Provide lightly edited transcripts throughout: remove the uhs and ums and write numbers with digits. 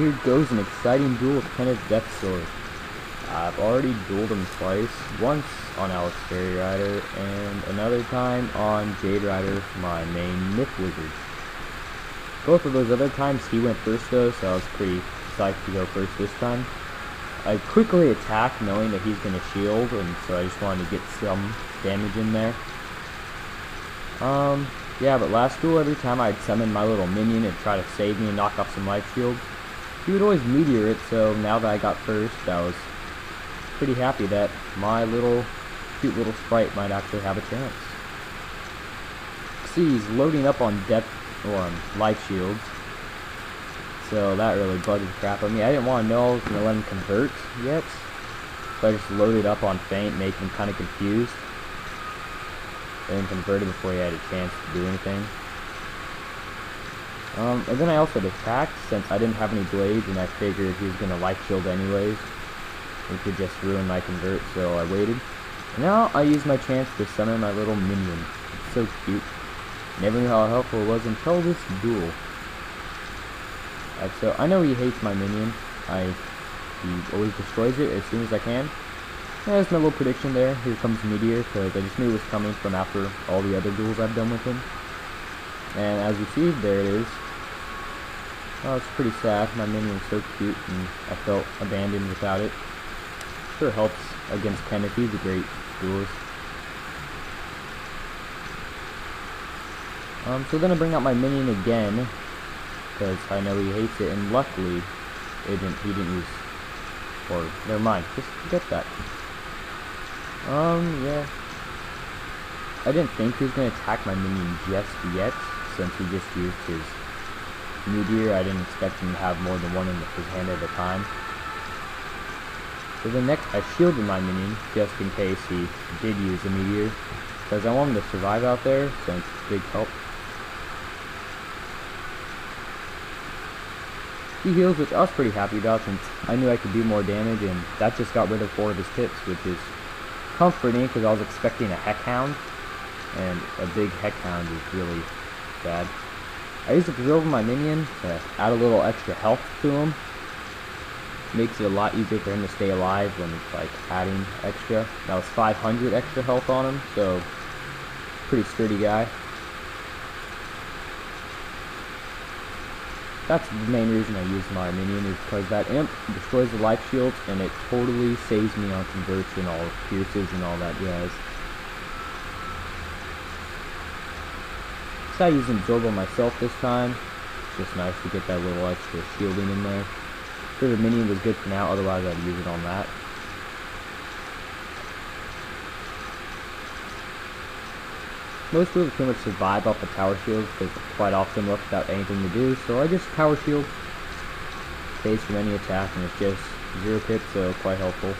here goes an exciting duel with Kenneth Deathsword. I've already dueled him twice, once on Alex Fairyrider, and another time on Jade Rider, my main Myth Wizard. Both of those other times he went first though, so I was pretty psyched to go first this time. I quickly attack knowing that he's going to shield, and so I just wanted to get some damage in there. Yeah, but last duel, every time I'd summon my little minion and try to save me and knock off some life shields, he would always meteor it, so now that I got first, I was pretty happy that my cute little sprite might actually have a chance. See, he's loading up on life shields, so that really bugged the crap out of me. I didn't want to know I was going to let him convert yet, so I just loaded up on feint, making him kind of confused. And converted before he had a chance to do anything. And then I also attacked since I didn't have any blades and I figured he was going to life shield anyways. It could just ruin my convert, so I waited. And now I use my chance to summon my little minion. It's so cute. Never knew how helpful it was until this duel. So I know he hates my minion. He always destroys it as soon as I can. That's my little prediction there. Here comes Meteor, because I just knew it was coming from after all the other duels I've done with him. And as you see, there it is. Oh, it's pretty sad. My minion's so cute, and I felt abandoned without it. Sure helps against Kenneth. He's a great duelist. So then I bring out my minion again, because I know he hates it, and luckily, he didn't use, or never mind, just forget that. Yeah. I didn't think he was going to attack my minion just yet, since he just used his meteor. I didn't expect him to have more than one in his hand at a time. So then next, I shielded my minion, just in case he did use a meteor, because I want him to survive out there, since it's big help. He heals, which I was pretty happy about, since I knew I could do more damage, and that just got rid of 4 of his tips, which is comforting, because I was expecting a Heck Hound, and a big Heck Hound is really bad. I used to preserve my minion to add a little extra health to him. Makes it a lot easier for him to stay alive when it's like adding extra. That was 500 extra health on him, so pretty sturdy guy. That's the main reason I use my minion, is because that imp destroys the life shields and it totally saves me on converts and all pierces and all that jazz. So I use Absorb on myself this time. It's just nice to get that little extra shielding in there. Favorite minion was good for now, otherwise I'd use it on that. Most duels pretty much survive off the tower shields, because quite often left without anything to do, so I just tower shield. Stays from any attack, and it's just 0 pip, so quite helpful.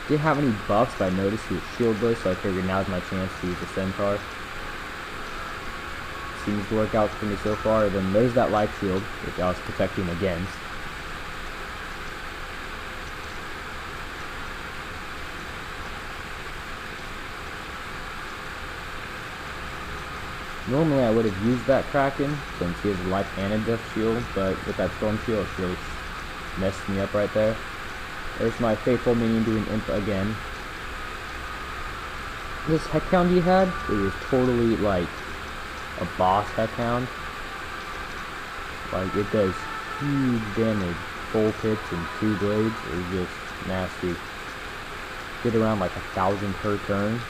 Didn't have any buffs, but I noticed he was shieldless, so I figured now's my chance to use the centaur. Seems to work out for me so far. Then there's that life shield, which I was protecting against. Normally I would have used that Kraken, since he has a life and a death shield, but with that storm shield, it's really messed me up right there. There's my faithful minion doing imp again. This Heck Hound he had, it was totally like a boss Heck Hound. Like, it does huge damage. Full pips and 2 blades is just nasty. Get around like 1,000 per turn.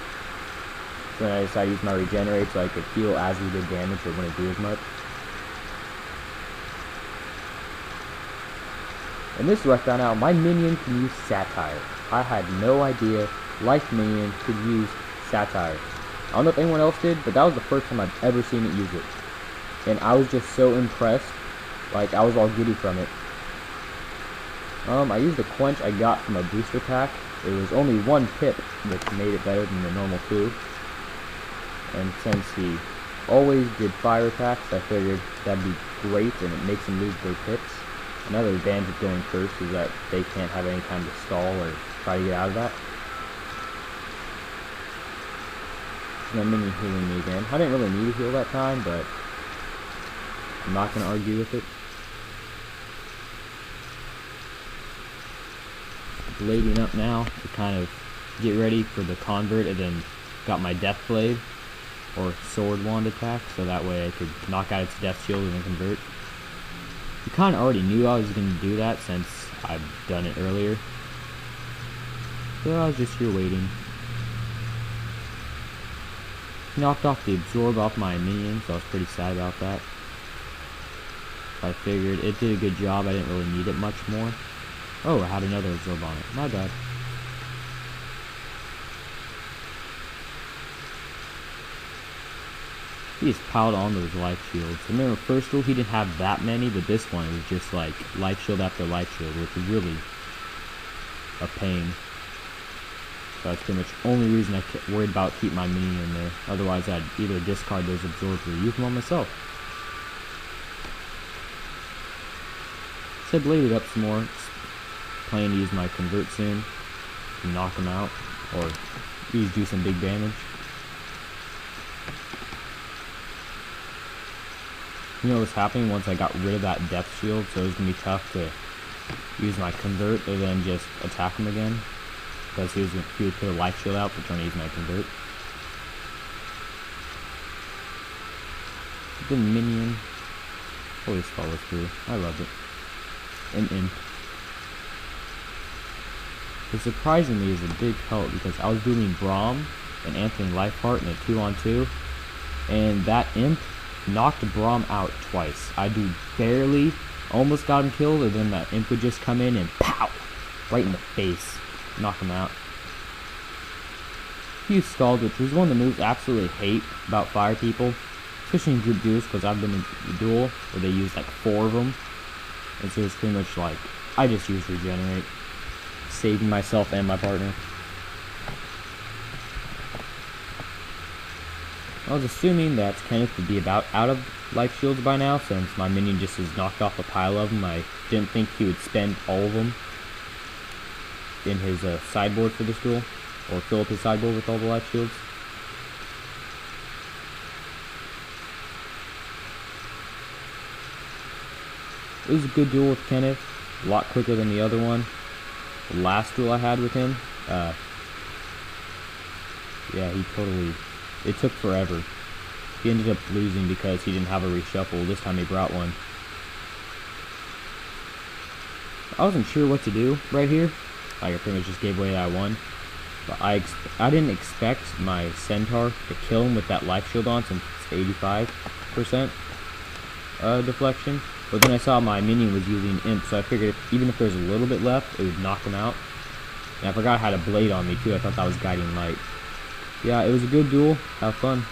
So then I decided to use my regenerate so I could heal as he did damage, but wouldn't do as much. And this is where I found out my minion can use satire. I had no idea life minion could use satire. I don't know if anyone else did, but that was the first time I've ever seen it use it. And I was just so impressed. Like, I was all giddy from it. I used the quench I got from a booster pack. It was only 1 pip, which made it better than the normal 2. And since he always did fire attacks, I figured that'd be great, and it makes him lose their pips. Another advantage of going first is that they can't have any time to stall or try to get out of that. My minion healing me again. I didn't really need to heal that time, but I'm not going to argue with it. Blading up now to kind of get ready for the convert, and then got my death blade or sword wand attack, so that way I could knock out its death shield and then convert. You kind of already knew I was going to do that since I've done it earlier. So I was just here waiting. Knocked off the absorb off my minion, so I was pretty sad about that. I figured it did a good job, I didn't really need it much more. Oh, I had another absorb on it. My bad. He just piled on those life shields. Remember, first rule he didn't have that many, but this one was just like life shield after life shield, which is really a pain. So that's pretty much the only reason I worried about keeping my minion in there. Otherwise, I'd either discard those absorbs or use them on myself. So I bladed up some more. Planning to use my convert soon to knock him out, or do some big damage. You know what's happening once I got rid of that death shield, so it was going to be tough to use my convert and then just attack him again. Because he would put a life shield out for trying to use my convert. The minion always follows through. I love it. An imp. It surprisingly is a big help because I was doing Braum and Anthony Lifeheart in a 2-on-2, and that imp knocked Braum out twice. I do barely almost got him killed, and then that imp would just come in and pow! Right in the face. Knock him out. He used Scald, which was one of the moves I absolutely hate about fire people, especially in group duels, because I've been in a duel where they use like 4 of them, and so it's pretty much like, I just use Regenerate, saving myself and my partner. I was assuming that Kenneth would be about out of life shields by now, since my minion just has knocked off a pile of them. I didn't think he would spend all of them in his sideboard for this duel, or fill up his sideboard with all the life shields. It was a good duel with Kenneth, a lot quicker than the other one. The last duel I had with him, yeah, it took forever. He ended up losing because he didn't have a reshuffle. This time he brought one. I wasn't sure what to do right here. Like, I pretty much just gave away that I won. But I didn't expect my Centaur to kill him with that life shield on, since it's 85% deflection. But then I saw my minion was using Imp, so I figured even if there's a little bit left, it would knock him out. And I forgot I had a blade on me too. I thought that was guiding light. Yeah, it was a good duel. Have fun.